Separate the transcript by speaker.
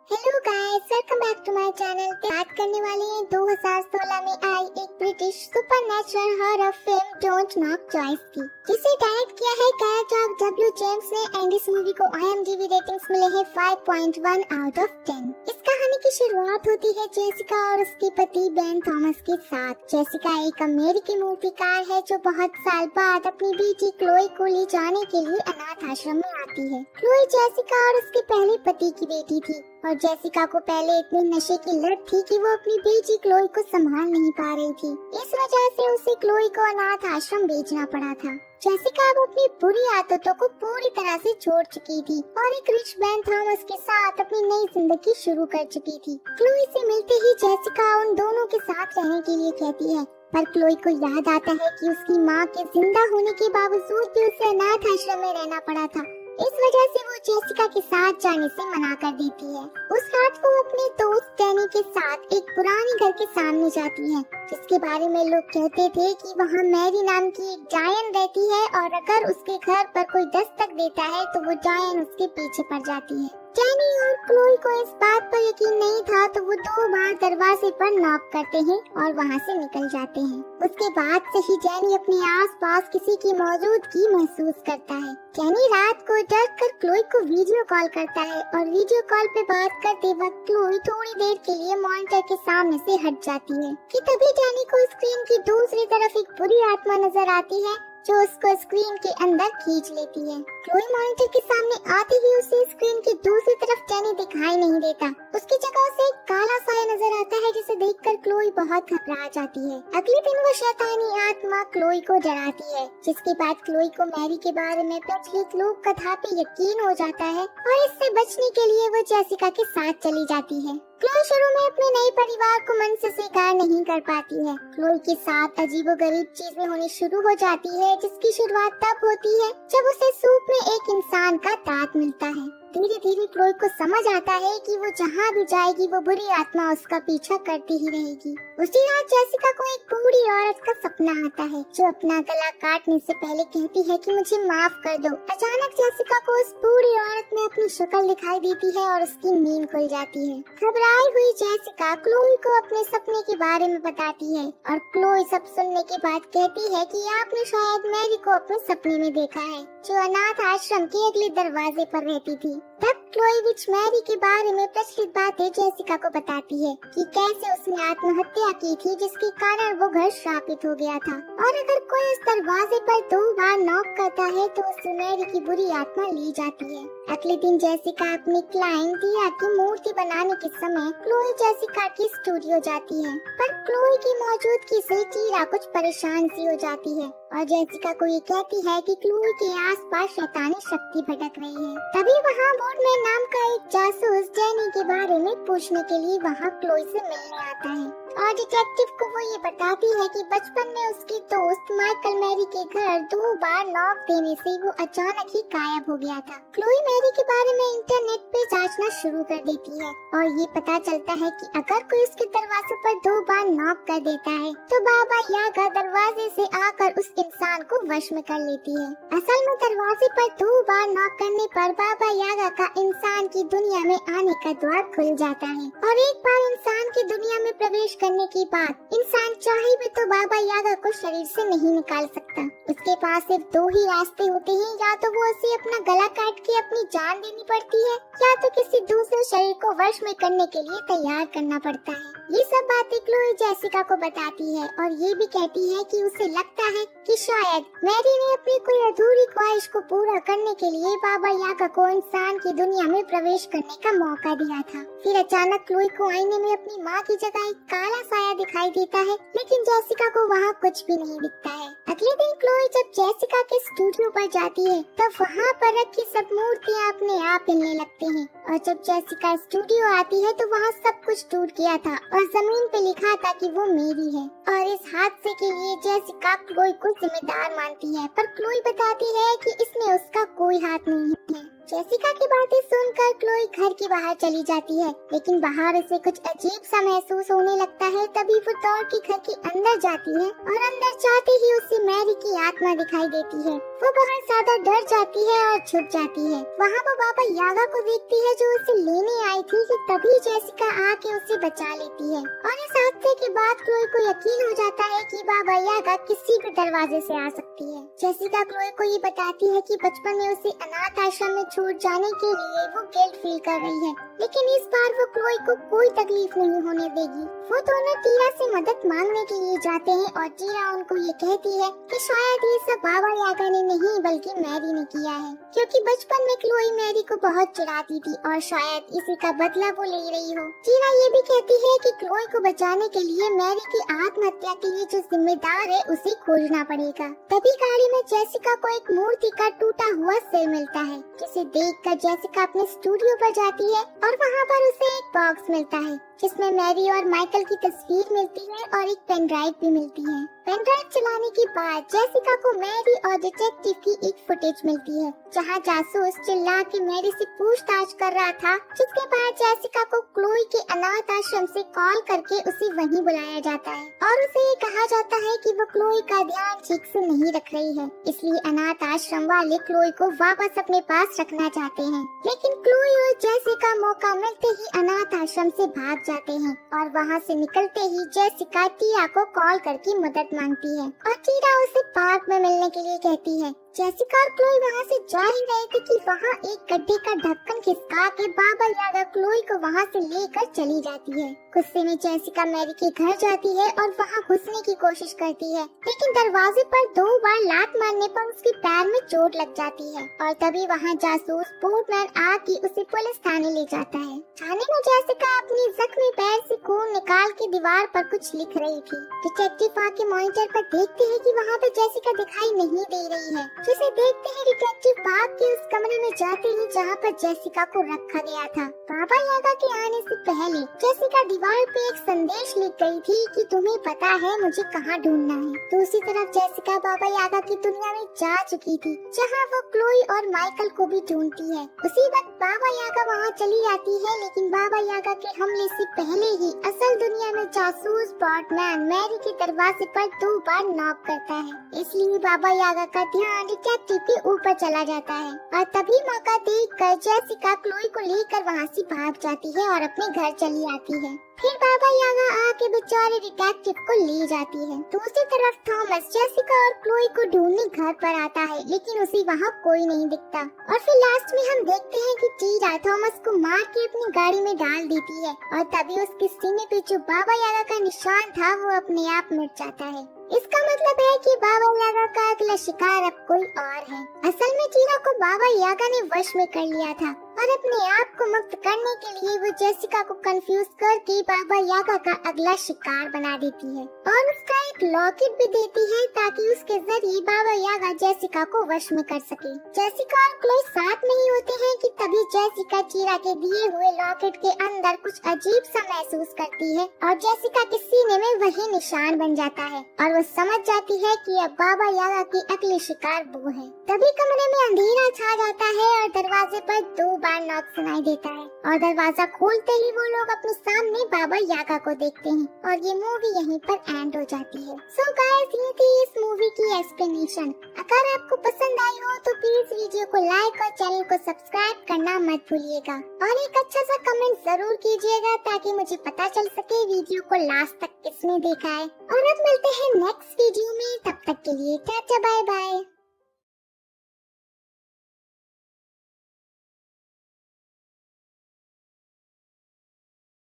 Speaker 1: Hello guys, welcome back to my channel. बात करने वाले हैं 2016 में आई एक British supernatural horror film don't knock twice की, जिसे डायरेक्ट किया है कैरेक्टर डब्ल्यू जेम्स ने एंड इस मूवी को IMDb रेटिंग्स मिले हैं 5.1 आउट ऑफ 10। इस कहानी की शुरुआत होती है जेसिका और उसके पति बेन थॉमस के साथ। जेसिका एक अमेरिकी मूर्तिकार है जो बहुत साल बाद अपनी बेटी क्लोई को ले जाने के लिए अनाथ आश्रम में आती है। क्लोई जेसिका और उसके पहले पति की बेटी थी और जेसिका को पहले इतनी नशे की लत थी कि वो अपनी बेटी क्लोई को संभाल नहीं पा रही थी। इस वजह से उसे क्लोई को अनाथ आश्रम भेजना पड़ा था। जेसिका अब अपनी बुरी आदतों को पूरी तरह से छोड़ चुकी थी और एक रिच बेन थॉमस के साथ अपनी नई जिंदगी शुरू कर चुकी थी। क्लोई से मिलते ही जेसिका उन दोनों के साथ रहने के लिए कहती है, पर क्लोई को याद आता है कि उसकी माँ के जिंदा होने के बावजूद भी उसे अनाथ आश्रम में रहना पड़ा था। इस वजह से वो जेसिका के साथ जाने से मना कर देती है। उस रात वो अपने दोस्त डैनी के साथ एक पुराने घर के सामने जाती है, जिसके बारे में लोग कहते थे कि वहाँ मैरी नाम की एक जायन रहती है और अगर उसके घर पर कोई दस्तक देता है तो वो जायन उसके पीछे पड़ जाती है। डैनी और क्लोई को इस बात पर यकीन नहीं था तो वो 2 बार दरवाजे पर नॉक करते हैं और वहाँ से निकल जाते हैं। उसके बाद से ही डैनी अपने आसपास किसी की मौजूदगी महसूस करता है। डैनी रात को डर कर क्लोई को वीडियो कॉल करता है और वीडियो कॉल पे बात करते वक्त क्लोई थोड़ी देर के लिए मॉनिटर के सामने से हट जाती है कि तभी डैनी को स्क्रीन की दूसरी तरफ एक बुरी आत्मा नजर आती है जो उसको स्क्रीन के अंदर खींच लेती है। क्लोई मॉनिटर के सामने आते ही उसे स्क्रीन की दूसरी तरफ डैनी दिखाई नहीं देता। उसकी जगह उसे एक काला साया नजर आता है जिसे देखकर क्लोई बहुत घबरा जाती है। अगले दिन वो शैतानी आत्मा क्लोई को डराती है, जिसके बाद क्लोई को मैरी के बारे में प्रचलित लोक कथा पे यकीन हो जाता है और इससे बचने के लिए वो जेसिका के साथ चली जाती है। क्लोई शुरू में अपने नए परिवार को मन से स्वीकार नहीं कर पाती है। क्लोई के साथ अजीबोगरीब चीजें होनी शुरू हो जाती है, जिसकी शुरुआत तब होती है जब उसे सूप में एक इंसान का दांत मिलता है। धीरे धीरे क्लोई को समझ आता है कि वो जहाँ भी जाएगी वो बुरी आत्मा उसका पीछा करती ही रहेगी। उसी रात जेसिका को एक बूढ़ी औरत का सपना आता है जो अपना गला काटने से पहले कहती है कि मुझे माफ कर दो। अचानक जेसिका को उस बूढ़ी औरत में अपनी शक्ल दिखाई देती है और उसकी नींद खुल जाती है। घबराई हुई जेसिका क्लोई को अपने सपने के बारे में बताती है और क्लोई सब सुनने के बाद कहती है कि आपने शायद मैरी को अपने सपने में देखा है, जो अनाथ आश्रम के अगले दरवाजे पर रहती थी। तब क्लोई विच मैरी के बारे में प्रचलित बातें जेसिका को बताती है कि कैसे उसने आत्महत्या की थी, जिसके कारण वो घर श्रापित हो गया था और अगर कोई उस दरवाजे पर 2 बार नॉक करता है तो उसे मैरी की बुरी आत्मा ले जाती है। अगले दिन जेसिका अपनी क्लाइंट दिया की मूर्ति बनाने के समय क्लोई जेसिका की स्टूडियो जाती है, पर क्लोई की मौजूदगी से टीरा कुछ परेशान सी हो जाती है और जेसिका को ये कहती है कि क्लोई के आसपास शैतानी शक्ति भटक रही है। तभी वहाँ बोर्डमैन नाम का एक जासूस डैनी के बारे में पूछने के लिए वहाँ क्लोई से मिलने आता है और डिटेक्टिव को वो ये बताती है कि बचपन में उसके दोस्त माइकल मैरी के घर 2 बार नॉक देने से वो अचानक ही गायब हो गया था। क्लोई मैरी के बारे में इंटरनेट पे जांचना शुरू कर देती है और ये पता चलता है कि अगर कोई उसके दरवाजे पर 2 बार नॉक कर देता है तो बाबा यागा दरवाजे से आकर उस इंसान को वश में कर लेती है। असल में दरवाजे पर 2 बार नॉक करने पर बाबा यागा का इंसान की दुनिया में आने का द्वार खुल जाता है और एक बार इंसान की दुनिया में प्रवेश करने के बाद इंसान चाहे भी तो बाबा यागा को शरीर से नहीं निकाल सकता। उसके पास सिर्फ 2 ही रास्ते होते हैं, या तो वो उसे अपना गला काट के अपनी जान देनी पड़ती है या तो किसी दूसरे शरीर को वश में करने के लिए तैयार करना पड़ता है। ये सब बातें क्लोई जेसिका को बताती है और ये भी कहती है कि उसे लगता है कि शायद मैरी ने अपनी कोई अधूरी ख्वाहिश को पूरा करने के लिए बाबा यागा को इंसान की दुनिया में प्रवेश करने का मौका दिया था। फिर अचानक क्लोई को आईने में अपनी माँ की जगह एक काला साया दिखाई देता है, लेकिन जेसिका को वहाँ कुछ भी नहीं दिखता है। अगले दिन क्लोई जब जेसिका के स्टूडियो पर जाती है तब वहाँ पर रखी सब मूर्तियाँ अपने आप हिलने लगते हैं और जब जेसिका स्टूडियो आती है तो वहाँ सब कुछ टूट गया था और जमीन पे लिखा था कि वो मेरी है और इस हादसे के लिए जेसिका क्लोई को जिम्मेदार मानती है, पर क्लोई बताती है कि इसमें उसका कोई हाथ नहीं है। जेसिका की बातें सुनकर क्लोई घर के बाहर चली जाती है, लेकिन बाहर उसे कुछ अजीब सा महसूस होने लगता है। तभी वो दौड़ के घर के अंदर जाती है और अंदर जाते ही उसे मैरी की आत्मा दिखाई देती है। वो बहुत ज्यादा डर जाती है और छुप जाती है। वहाँ वो बाबा यागा को देखती है जो उसे लेने आई थी कि तभी जेसिका आके उसे बचा लेती है। और इस हादसे के बाद क्लोई को यकीन हो जाता है कि बाबा यागा किसी भी दरवाजे से आ सकती है। जेसिका क्लोई को ये बताती है कि बचपन में उसे अनाथ आश्रम में छूट जाने के लिए वो गिल्ट फील कर रही है, लेकिन इस बार वो क्लोई को कोई तकलीफ नहीं होने देगी। वो दोनों टीरा से मदद मांगने के लिए जाते हैं और टीरा उनको ये कहती है कि शायद ये सब बाबा यागा ने नहीं बल्कि मैरी ने किया है, क्योंकि बचपन में क्लोई मैरी को बहुत चिढ़ाती थी और शायद इसी का बदला वो ले रही हो। टीरा ये भी कहती है कि क्लोई को बचाने के लिए मैरी की आत्महत्या के लिए जो जिम्मेदार है उसे खोजना पड़ेगा। तभी गाड़ी में जेसिका को एक मूर्ति का टूटा हुआ सिर मिलता है, जिसे देखकर जेसिका अपने स्टूडियो पर जाती है और वहाँ पर उसे एक बॉक्स मिलता है जिसमें मैरी और माइकल की तस्वीर मिलती है और एक पेन ड्राइव भी मिलती है। पेन ड्राइव चलाने के बाद जेसिका को मैरी और डिटेक्टिव की एक फुटेज मिलती है जहाँ जासूस चिल्ला के मैरी से पूछताछ कर रहा था, जिसके बाद जेसिका को क्लोई के अनाथ आश्रम से कॉल करके उसे वहीं बुलाया जाता है और उसे ये कहा जाता है कि वो क्लोई का ध्यान ठीक से नहीं रख रही है, इसलिए अनाथ आश्रम वाले क्लोई को वापस अपने पास रखना चाहते हैं। लेकिन क्लोई और जेसिका मौका मिलते ही अनाथ आश्रम से भाग जाते हैं और वहाँ से निकलते ही जेसिका टीरा को कॉल करके मदद मांगती है और टीरा उसे पार्क में मिलने के लिए कहती है। जेसिका और क्लोई वहाँ से जा ही रहे थे कि वहाँ एक गड्ढे का ढक्कन खिसका के बाबा यागा क्लोई को वहाँ से लेकर चली जाती है। गुस्से में जेसिका मैरी के घर जाती है और वहाँ घुसने की कोशिश करती है, लेकिन दरवाजे पर 2 बार लात मारने पर उसके पैर में चोट लग जाती है और तभी वहाँ जासूस बोर्डमैन आके उसे पुलिस थाने ले जाता है। थाने में जेसिका अपनी जख्मी पैर से खून निकाल के दीवार पर कुछ लिख रही थी। डिटेक्टिव आके मॉनिटर पर देखते हैं कि वहाँ पर जेसिका दिखाई नहीं दे रही है, जिसे देखते हैं डिटेक्टिव भाग के उस कमरे में जाते हैं जहाँ पर जेसिका को रखा गया था। बाबा यागा के आने से पहले जेसिका दीवार पे एक संदेश लिख गई थी कि तुम्हें पता है मुझे कहाँ ढूंढना है। दूसरी तरफ जेसिका बाबा यागा की दुनिया में जा चुकी थी, जहाँ वो क्लोई और माइकल को भी ढूंढती है। उसी वक्त बाबा यागा वहाँ चली जाती है, लेकिन बाबा यागा के हमले से पहले ही असल दुनिया में जासूस बॉर्डमैन मैरी के दरवाजे पर 2 बार नॉक करता है, इसलिए बाबा यागा का ध्यान डिटेक्टिव के ऊपर चला जाता है और तभी मौका देखकर जेसिका क्लोई को लेकर वहाँ से भाग जाती है और अपने घर चली आती है। फिर बाबा यागा आके बेचारे डिटेक्टिव को ले जाती है। दूसरी तरफ थॉमस जेसिका और क्लोई को ढूंढने घर पर आता है, लेकिन उसे वहाँ कोई नहीं दिखता और फिर लास्ट में हम देखते हैं कि टीरा थॉमस को मार के अपनी गाड़ी में डाल देती है और तभी उसके सीने पे जो बाबा यागा का निशान था वो अपने आप मिट जाता है। इसका मतलब है कि बाबा यागा का अगला शिकार अब कोई और है। असल में टीरा को बाबा यागा ने वश में कर लिया था और अपने आप को मुक्त करने के लिए वो जेसिका को कंफ्यूज करके बाबा यागा का अगला शिकार बना देती है और उसका एक लॉकेट भी देती है ताकि उसके जरिए बाबा यागा जेसिका को वश में कर सके। जेसिका और क्लोई साथ में ही होते हैं कि तभी जेसिका टीरा के दिए हुए लॉकेट के अंदर कुछ अजीब सा महसूस करती है और जेसिका के सीने में वही निशान बन जाता है और वो समझ जाती है कि अब बाबा यागा के अगले शिकार वो है। तभी कमरे में अंधेरा छा जाता है और दरवाजे पर 2 बार नॉक सुनाई देता है और दरवाजा खोलते ही वो लोग अपने सामने बाबा यागा को देखते हैं और ये मूवी यहीं पर एंड हो जाती है। सो गाइस, ये थी इस मूवी की एक्सप्लेनेशन। अगर आपको पसंद आई हो तो प्लीज वीडियो को लाइक और चैनल को सब्सक्राइब करना मत भूलिएगा और एक अच्छा सा कमेंट जरूर कीजिएगा ताकि मुझे पता चल सके वीडियो को लास्ट तक किसने देखा है। और अब मिलते हैं नेक्स्ट वीडियो में, तब तक के लिए टाटा बाय बाय।